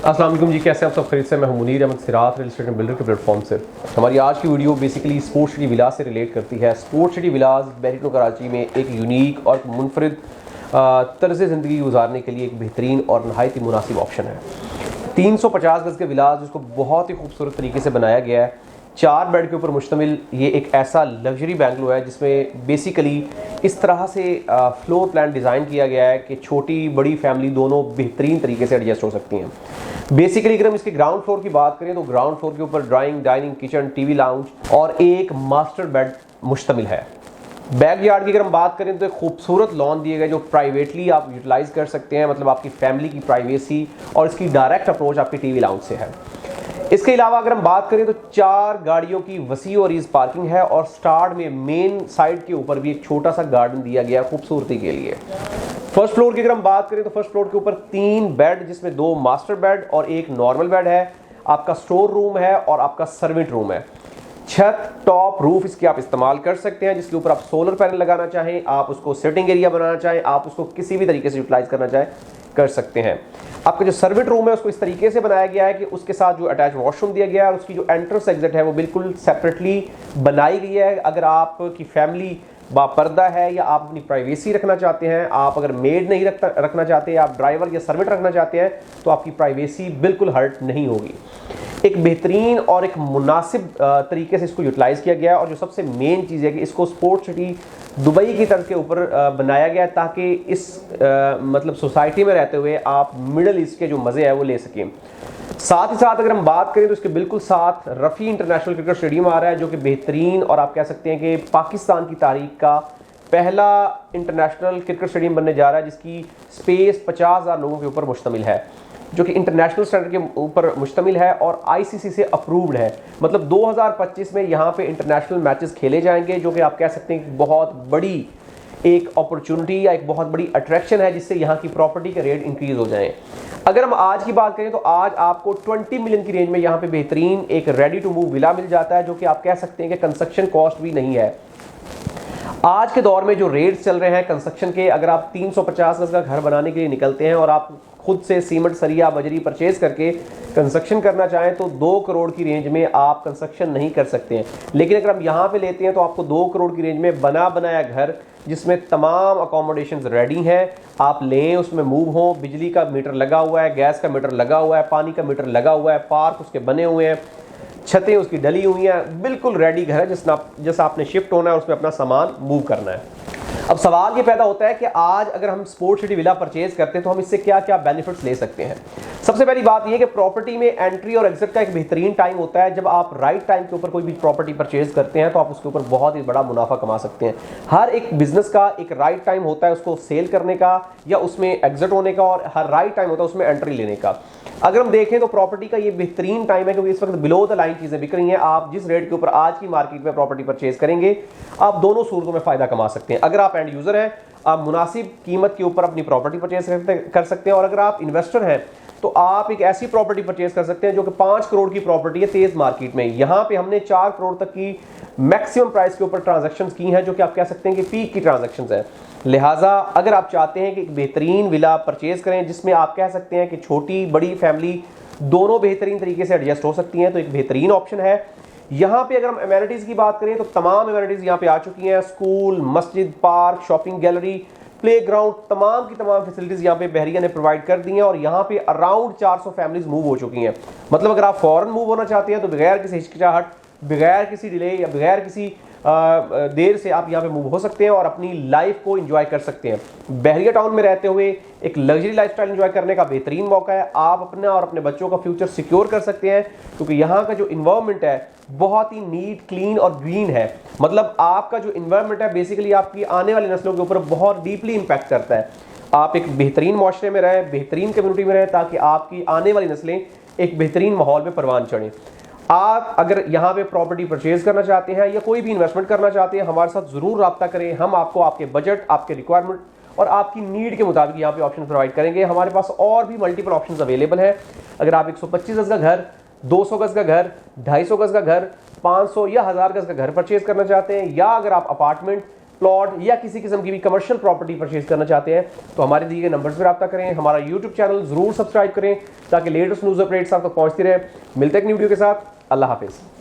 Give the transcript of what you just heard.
अस्सलाम वालेकुम जी, कैसे आप सब खरीद से? मैं हूं मुनीर अहमद सिरात रियल एस्टेट एंड बिल्डर के प्लेटफॉर्म से। हमारी आज की वीडियो बेसिकली स्पोर्ट्स सिटी विलास से रिलेट करती है। स्पोर्ट्स सिटी विलास बहरीन कराची में एक यूनिक और मुनफरिद तर्ज़ ज़िंदगी गुजारने के लिए एक बेहतरीन और नहायत ही मुनासिब ऑप्शन है। 350 गज़ के विलास जिसको बहुत ही खूबसूरत तरीके से बनाया गया है। 4 बेड के ऊपर मुश्तमिल ये एक ऐसा लग्जरी बैंगलो है जिसमें बेसिकली इस तरह से फ्लोर प्लान डिज़ाइन किया गया है कि छोटी बड़ी फैमिली दोनों बेहतरीन तरीके से एडजस्ट हो सकती हैं। बेसिकली अगर हम इसके ग्राउंड फ्लोर की बात करें तो ग्राउंड फ्लोर के ऊपर drawing, dining, kitchen, TV lounge और एक मास्टर बेड मुश्तमिल है। बैक यार्ड की अगर हम बात करें तो एक खूबसूरत लॉन दिए गए जो प्राइवेटली आप यूटिलाइज कर सकते हैं, मतलब आपकी फैमिली की प्राइवेसी और इसकी डायरेक्ट अप्रोच आपकी टीवी लाउंज से है। इसके अलावा अगर हम बात करें तो 4 गाड़ियों की वसी और ईज पार्किंग है और स्टार्ट में मेन साइड के ऊपर भी एक छोटा सा गार्डन दिया गया खूबसूरती के लिए। फर्स्ट फ्लोर की अगर हम बात करें तो फर्स्ट फ्लोर के ऊपर 3 बेड जिसमें 2 मास्टर बेड और एक नॉर्मल बेड है, आपका स्टोर रूम है और आपका सर्वेंट रूम है। छत टॉप रूफ इसकी आप इस्तेमाल कर सकते हैं, जिसके ऊपर आप सोलर पैनल लगाना चाहें, आप उसको सिटिंग एरिया बनाना चाहें, आप उसको किसी भी तरीके से यूटिलाइज करना चाहें कर सकते हैं। आपका जो सर्वेंट रूम है उसको इस तरीके से बनाया गया है कि उसके साथ जो अटैच वॉशरूम दिया गया है और उसकी जो एंट्रेंस एग्जिट है वो बिल्कुल सेपरेटली बनाई गई है। अगर आपकी फैमिली बापर्दा है या आप अपनी प्राइवेसी रखना चाहते हैं, आप अगर मेड नहीं रखना चाहते, आप ड्राइवर या सर्वेंट रखना चाहते हैं, तो आपकी प्राइवेसी बिल्कुल हर्ट नहीं होगी। एक बेहतरीन और एक मुनासिब तरीके से इसको यूटिलाइज किया गया है और जो सबसे मेन चीज़ है कि इसको स्पोर्ट्स सिटी दुबई की तर्ज के ऊपर बनाया गया है ताकि इस मतलब सोसाइटी में रहते हुए आप मिडल ईस्ट के जो मज़े हैं वो ले सकें। साथ ही साथ अगर हम बात करें तो इसके बिल्कुल साथ रफ़ी इंटरनेशनल क्रिकेट स्टेडियम आ रहा है जो कि बेहतरीन और आप कह सकते हैं कि पाकिस्तान की तारीख का पहला इंटरनेशनल क्रिकेट स्टेडियम बनने जा रहा है, जिसकी स्पेस 50,000 लोगों के ऊपर मुश्तमिल है, जो कि इंटरनेशनल स्टैंडर्ड के ऊपर मुश्तमिल है और आईसीसी से अप्रूव्ड है। मतलब 2025 में यहाँ पे इंटरनेशनल मैचेस खेले जाएंगे, जो कि आप कह सकते हैं कि बहुत बड़ी एक अपॉर्चुनिटी या एक बहुत बड़ी अट्रैक्शन है जिससे यहाँ की प्रॉपर्टी के रेट इंक्रीज हो जाएं। अगर हम आज की बात करें तो आज आपको 20 मिलियन की रेंज में यहाँ पे बेहतरीन एक रेडी टू मूव विला मिल जाता है, जो कि आप कह सकते हैं कि कंस्ट्रक्शन कॉस्ट भी नहीं है। आज के दौर में जो रेट्स चल रहे हैं कंस्ट्रक्शन के, अगर आप 350 गज का घर बनाने के लिए निकलते हैं और आप खुद से सीमेंट, सरिया, बजरी परचेज करके कंस्ट्रक्शन करना चाहें तो 2 करोड़ की रेंज में आप कंस्ट्रक्शन नहीं कर सकते हैं। लेकिन अगर हम यहाँ पे लेते हैं तो आपको 2 करोड़ की रेंज में बना बनाया घर जिसमें तमाम अकोमोडेशंस रेडी हैं, आप लें, उसमें मूव हो, बिजली का मीटर लगा हुआ है, गैस का मीटर लगा हुआ है, पानी का मीटर लगा हुआ है, पार्क उसके बने हुए हैं, छतें उसकी डली हुई हैं, बिल्कुल रेडी घर है जैसा आपने शिफ्ट होना है उसमें अपना सामान मूव करना है। अब सवाल ये पैदा होता है कि आज अगर हम स्पोर्ट्स सिटी विला परचेज करते हैं तो हम इससे क्या क्या बेनिफिट्स ले सकते हैं। सबसे पहली बात यह कि प्रॉपर्टी में एंट्री और एग्जिट का एक बेहतरीन टाइम होता है। जब आप राइट टाइम के ऊपर कोई भी प्रॉपर्टी परचेज करते हैं तो आप उसके ऊपर बहुत ही बड़ा मुनाफा कमा सकते हैं। हर एक बिजनेस का एक राइट टाइम होता है उसको सेल करने का या उसमें एग्जिट होने का, और हर राइट टाइम होता है उसमें एंट्री लेने का। अगर हम देखें तो प्रॉपर्टी का ये बेहतरीन टाइम है क्योंकि इस वक्त बिलो द लाइन चीजें बिक रही हैं। आप जिस रेट के ऊपर आज की मार्केट में प्रॉपर्टी परचेज करेंगे आप दोनों सूरतों में फायदा कमा सकते हैं। अगर आप एंड यूजर हैं आप मुनासिब कीमत के ऊपर अपनी प्रॉपर्टी परचेज कर सकते हैं, और अगर आप इन्वेस्टर हैं तो आप एक ऐसी प्रॉपर्टी परचेज कर सकते हैं जो कि 5 करोड़ की प्रॉपर्टी है तेज मार्केट में। यहाँ पे हमने 4 करोड़ तक की मैक्सिमम प्राइस के ऊपर ट्रांजैक्शन की हैं, जो कि आप कह सकते हैं कि पीक की ट्रांजैक्शन है। लिहाजा अगर आप चाहते हैं कि एक बेहतरीन विला परचेज करें जिसमें आप कह सकते हैं कि छोटी बड़ी फैमिली दोनों बेहतरीन तरीके से एडजस्ट हो सकती हैं, तो एक बेहतरीन ऑप्शन है। यहाँ पे अगर हम एमेनिटीज की बात करें तो तमाम एमेनिटीज यहाँ पे आ चुकी हैं। स्कूल, मस्जिद, पार्क, शॉपिंग गैलरी, प्लेग्राउंड, तमाम की तमाम फैसिलिटीज यहाँ पे बहरिया ने प्रोवाइड कर दी हैं और यहाँ पे अराउंड 400 फैमिलीज मूव हो चुकी हैं। मतलब अगर आप फौरन मूव होना चाहते हैं तो बगैर किसी हिचकिचाहट, बगैर किसी डिले या बगैर किसी देर से आप यहाँ पे मूव हो सकते हैं और अपनी लाइफ को एंजॉय कर सकते हैं। बहरिया टाउन में रहते हुए एक लग्जरी लाइफस्टाइल एंजॉय करने का बेहतरीन मौका है। आप अपना और अपने बच्चों का फ्यूचर सिक्योर कर सकते हैं क्योंकि यहाँ का जो इन्वायरमेंट है बहुत ही नीट, क्लीन और ग्रीन है। मतलब आपका जो इन्वायरमेंट है बेसिकली आपकी आने वाली नस्लों के ऊपर बहुत डीपली इंपैक्ट करता है। आप एक बेहतरीन माशरे में रहें, बेहतरीन कम्युनिटी में रहें ताकि आपकी आने वाली नस्लें एक बेहतरीन माहौल में परवान चढ़ें। आप अगर यहाँ पे प्रॉपर्टी परचेज करना चाहते हैं या कोई भी इन्वेस्टमेंट करना चाहते हैं हमारे साथ जरूर रब्ता करें। हम आपको आपके बजट, आपके रिक्वायरमेंट और आपकी नीड के मुताबिक यहाँ पे ऑप्शन प्रोवाइड करेंगे। हमारे पास और भी मल्टीपल ऑप्शंस अवेलेबल हैं। अगर आप 125 गज का घर, 200 गज का घर, 250 गज का घर, 500 या 1000 गज का घर परचेज करना चाहते हैं, या अगर आप अपार्टमेंट प्लॉट या किसी किस्म की भी कमर्शियल प्रॉपर्टी परचेज करना चाहते हैं तो हमारे दिए गए नंबर्स पर रब्ता करें। हमारा यूट्यूब चैनल जरूर सब्सक्राइब करें ताकि लेटेस्ट न्यूज़ अपडेट्स आप तक पहुंचती रहे। मिलते हैं एक न्यू वीडियो के साथ। अल्लाह हाफिज़।